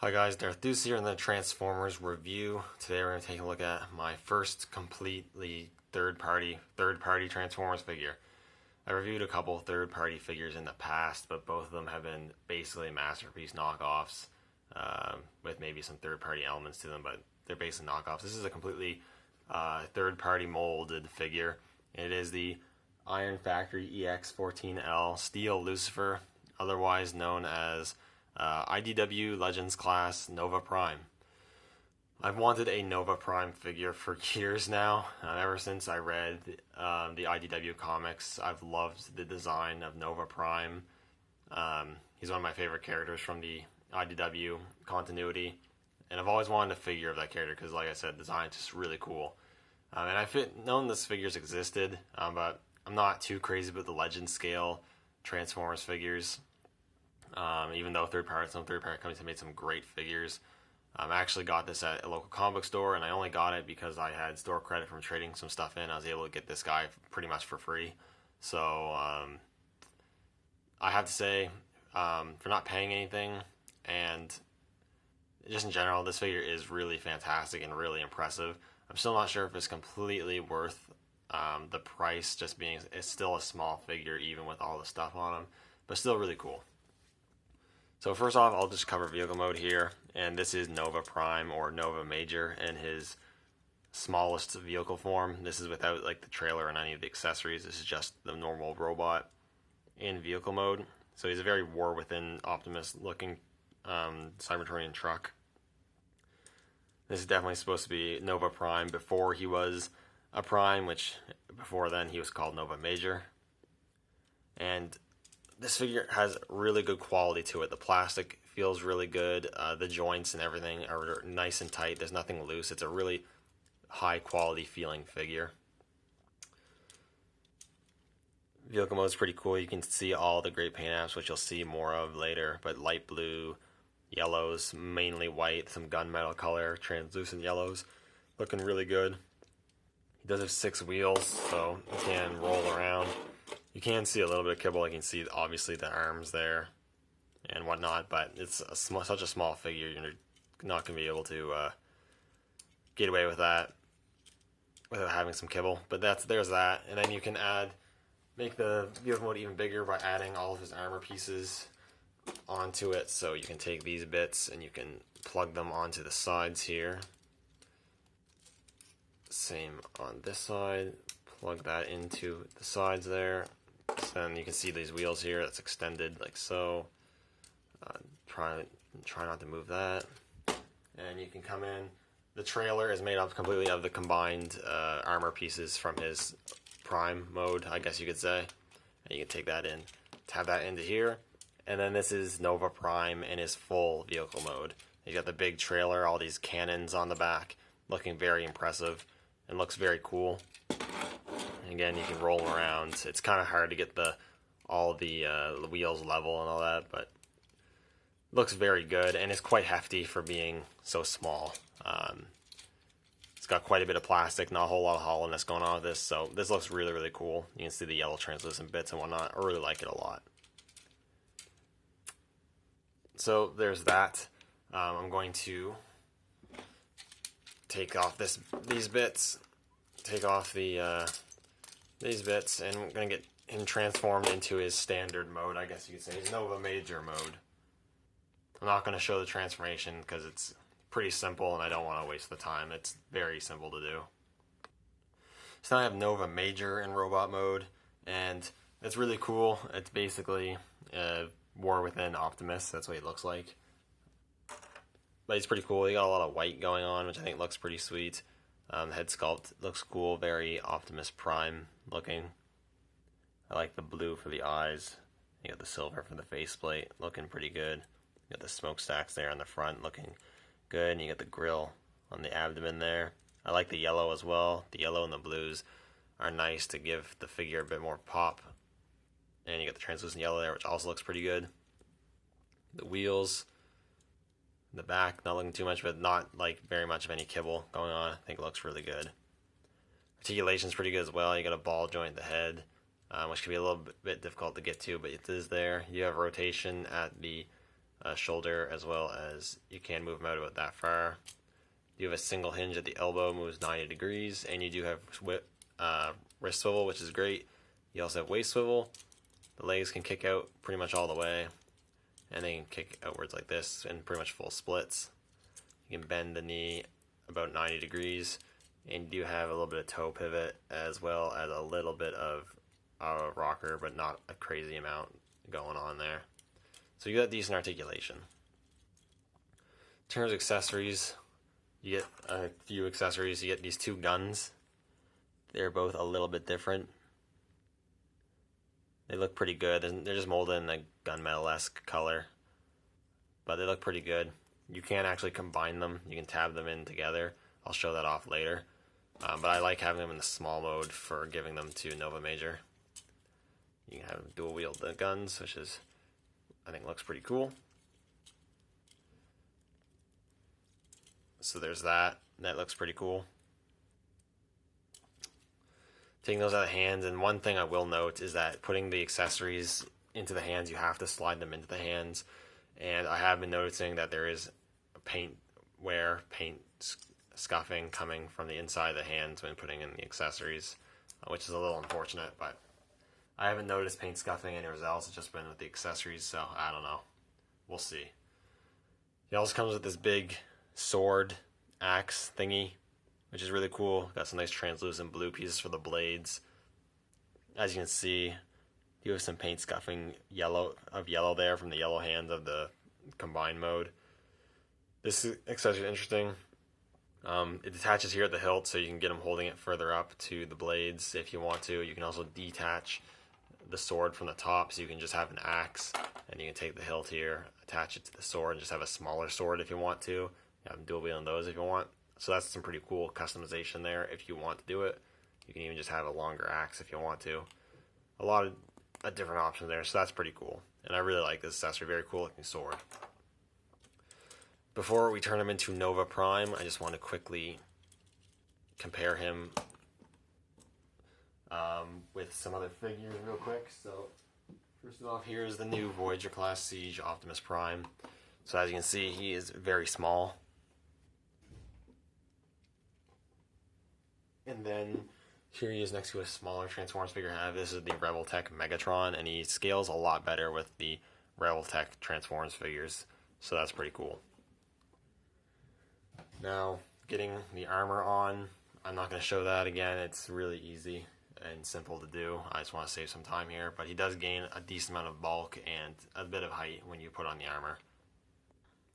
Hi guys, Darth Deuce here in the Transformers review. Today we're going to take a look at my first completely third-party Transformers figure. I reviewed a couple third-party figures in the past, but both of them have been basically masterpiece knockoffs with maybe some third-party elements to them, but they're basically knockoffs. This is a completely third-party molded figure. It is the Iron Factory EX14L Steel Lucifer, otherwise known as IDW Legends Class Nova Prime. I've wanted a Nova Prime figure for years now. Ever since I read the IDW comics, I've loved the design of Nova Prime. He's one of my favorite characters from the IDW continuity, and I've always wanted a figure of that character because, like I said, the design is just really cool. And I've known this figures existed, but I'm not too crazy about the Legend scale Transformers figures. Even though some third-party companies have made some great figures. I actually got this at a local comic book store, and I only got it because I had store credit from trading some stuff in. I was able to get this guy pretty much for free. So I have to say, for not paying anything, and just in general, this figure is really fantastic and really impressive. I'm still not sure if it's completely worth the price, just being it's still a small figure even with all the stuff on him, but still really cool. So first off, I'll just cover vehicle mode here, and this is Nova Prime or Nova Major in his smallest vehicle form. This is without like the trailer and any of the accessories. This is just the normal robot in vehicle mode. So he's a very War Within Optimus looking Cybertronian truck. This is definitely supposed to be Nova Prime before he was a Prime, which before then he was called Nova Major. And this figure has really good quality to it. The plastic feels really good. The joints and everything are nice and tight. There's nothing loose. It's a really high quality feeling figure. Vehicle mode is pretty cool. You can see all the great paint apps, which you'll see more of later. But light blue, yellows, mainly white, some gunmetal color, translucent yellows. Looking really good. He does have 6 wheels, so he can roll around. You can see a little bit of kibble. You can see obviously the arms there and whatnot, but it's such a small figure, you're not going to be able to get away with that without having some kibble. But there's that, and then you can make the vehicle mode even bigger by adding all of his armor pieces onto it. So you can take these bits and you can plug them onto the sides here. Same on this side. Plug that into the sides there. So then you can see these wheels here. That's extended like so. Try not to move that. And you can come in. The trailer is made up completely of the combined armor pieces from his Prime mode, I guess you could say. And you can take that in, tab that into here. And then this is Nova Prime in his full vehicle mode. You got the big trailer, all these cannons on the back, looking very impressive and looks very cool. Again, you can roll around. It's kind of hard to get all the wheels level and all that, but looks very good, and it's quite hefty for being so small. It's got quite a bit of plastic, not a whole lot of hollowness going on with this, so this looks really, really cool. You can see the yellow translucent bits and whatnot. I really like it a lot. So there's that. I'm going to take off these bits, take off these bits, and I'm going to get him transformed into his standard mode, I guess you could say, his Nova Major mode. I'm not going to show the transformation because it's pretty simple and I don't want to waste the time. It's very simple to do. So now I have Nova Major in robot mode, and it's really cool. It's basically War Within Optimus. That's what he looks like. But he's pretty cool. He got a lot of white going on, which I think looks pretty sweet. Head sculpt looks cool, very Optimus Prime looking. I like the blue for the eyes. You got the silver for the faceplate, looking pretty good. You got the smokestacks there on the front, looking good. And you got the grill on the abdomen there. I like the yellow as well. The yellow and the blues are nice to give the figure a bit more pop. And you got the translucent yellow there, which also looks pretty good. The wheels. The back, not looking too much, but not like very much of any kibble going on. I think it looks really good. Articulation's pretty good as well. You got a ball joint at the head, which can be a little bit difficult to get to, but it is there. You have rotation at the shoulder, as well as you can move them out about that far. You have a single hinge at the elbow, moves 90 degrees, and you do have wrist swivel, which is great. You also have waist swivel. The legs can kick out pretty much all the way, and they can kick outwards like this in pretty much full splits. You can bend the knee about 90 degrees, and you do have a little bit of toe pivot as well as a little bit of a rocker, but not a crazy amount going on there. So you got decent articulation. In terms of accessories, you get a few accessories. You get these two guns. They're both a little bit different. They look pretty good. They're just molded in a gunmetal-esque color, but they look pretty good. You can actually combine them. You can tab them in together. I'll show that off later. But I like having them in the small mode for giving them to Nova Major. You can have them dual wield the guns, which is, I think, looks pretty cool. So there's that. That looks pretty cool. Taking those out of the hands, and one thing I will note is that putting the accessories into the hands, you have to slide them into the hands. And I have been noticing that there is paint scuffing coming from the inside of the hands when putting in the accessories, which is a little unfortunate, but I haven't noticed paint scuffing anywhere else. It's just been with the accessories, so I don't know. We'll see. It also comes with this big sword axe thingy, which is really cool. Got some nice translucent blue pieces for the blades. As you can see, you have some paint scuffing yellow there from the yellow hand of the combined mode. This accessory is interesting. It attaches here at the hilt, so you can get them holding it further up to the blades if you want to. You can also detach the sword from the top, so you can just have an axe, and you can take the hilt here, attach it to the sword, and just have a smaller sword if you want to. You have dual wielding those if you want. So that's some pretty cool customization there if you want to do it. You can even just have a longer axe if you want to. A lot of different options there, so that's pretty cool. And I really like this accessory, very cool looking sword. Before we turn him into Nova Prime, I just want to quickly compare him with some other figures real quick. So first off, here's the new Voyager Class Siege Optimus Prime. So as you can see, he is very small. And then here he is next to a smaller Transformers figure I have. This is the Revoltech Megatron, and he scales a lot better with the Revoltech Transformers figures. So that's pretty cool. Now, getting the armor on, I'm not going to show that again. It's really easy and simple to do. I just want to save some time here. But he does gain a decent amount of bulk and a bit of height when you put on the armor.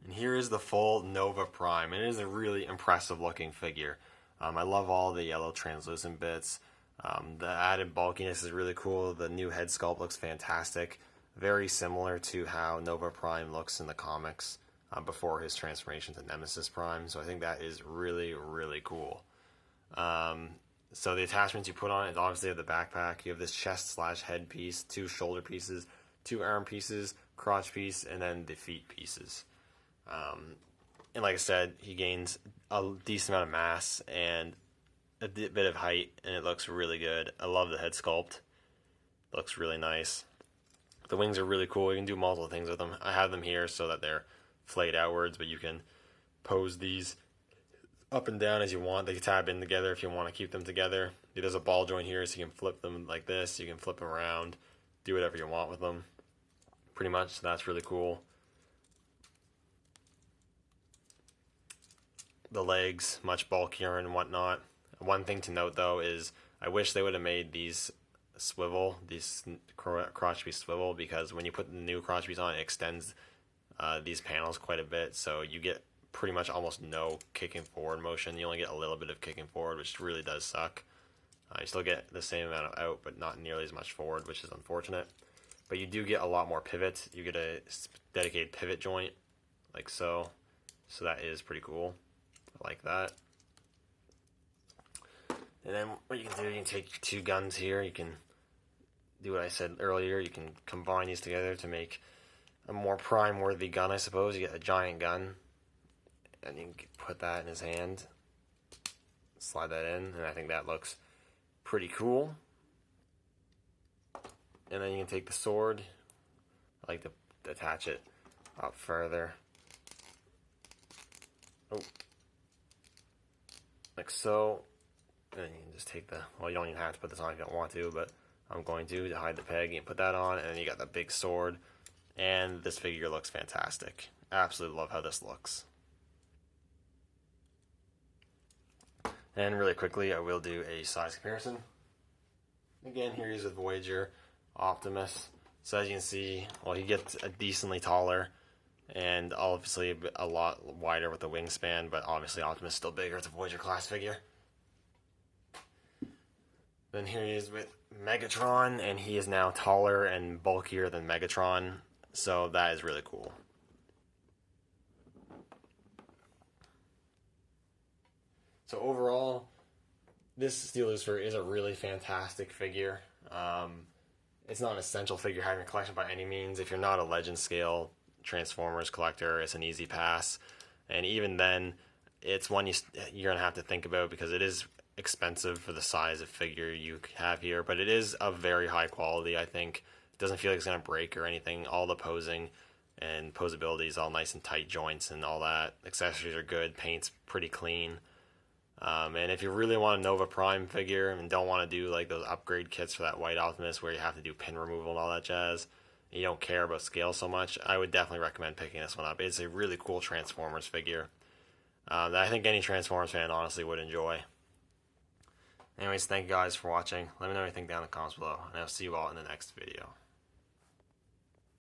And here is the full Nova Prime. It is a really impressive looking figure. I love all the yellow translucent bits. The added bulkiness is really cool. The new head sculpt looks fantastic. Very similar to how Nova Prime looks in the comics before his transformation to Nemesis Prime. So I think that is really, really cool. So the attachments you put on is obviously the backpack. You have this chest/head piece, 2 shoulder pieces, 2 arm pieces, crotch piece, and then the feet pieces. And like I said, he gains a decent amount of mass and a bit of height, and it looks really good. I love the head sculpt. It looks really nice. The wings are really cool. You can do multiple things with them. I have them here so that they're flayed outwards, but you can pose these up and down as you want. They tab in together if you want to keep them together. There's a ball joint here, so you can flip them like this. You can flip them around, do whatever you want with them. Pretty much, so that's really cool. The legs, much bulkier and whatnot. One thing to note, though, is I wish they would have made these crotch piece swivel, because when you put the new crotch piece on, it extends these panels quite a bit, so you get pretty much almost no kicking forward motion. You only get a little bit of kicking forward, which really does suck. You still get the same amount of out, but not nearly as much forward, which is unfortunate. But you do get a lot more pivot. You get a dedicated pivot joint, like so. So that is pretty cool. I like that. And then what you can do, you can take 2 guns here. You can do what I said earlier. You can combine these together to make a more prime-worthy gun, I suppose. You get a giant gun, and you can put that in his hand, slide that in, and I think that looks pretty cool. And then you can take the sword. I like to attach it up further. Oh. Like so. And you can just take the, well, you don't even have to put this on if you don't want to, but I'm going to hide the peg. You can put that on, and then you got the big sword. And this figure looks fantastic. Absolutely love how this looks. And really quickly, I will do a size comparison. Again, here he's with Voyager, Optimus. So as you can see, well, he gets a decently taller, and obviously a lot wider with the wingspan, but obviously Optimus is still bigger. It's a Voyager class figure. Then here he is with Megatron, and he is now taller and bulkier than Megatron, so that is really cool. So overall, this Steel Lucifer is a really fantastic figure. It's not an essential figure having a collection by any means. If you're not a Legend scale Transformers collector, it's an easy pass. And even then, it's one you're going to have to think about because it is expensive for the size of figure you have here, but it is of very high quality. I think it doesn't feel like it's going to break or anything. All the posing and posability is all nice and tight joints and all that. Accessories are good. Paint's pretty clean. And if you really want a Nova Prime figure and don't want to do like those upgrade kits for that white Optimus where you have to do pin removal and all that jazz, and you don't care about scale so much, I would definitely recommend picking this one up. It's a really cool Transformers figure that I think any Transformers fan honestly would enjoy. Anyways, thank you guys for watching. Let me know what you think down in the comments below, and I'll see you all in the next video.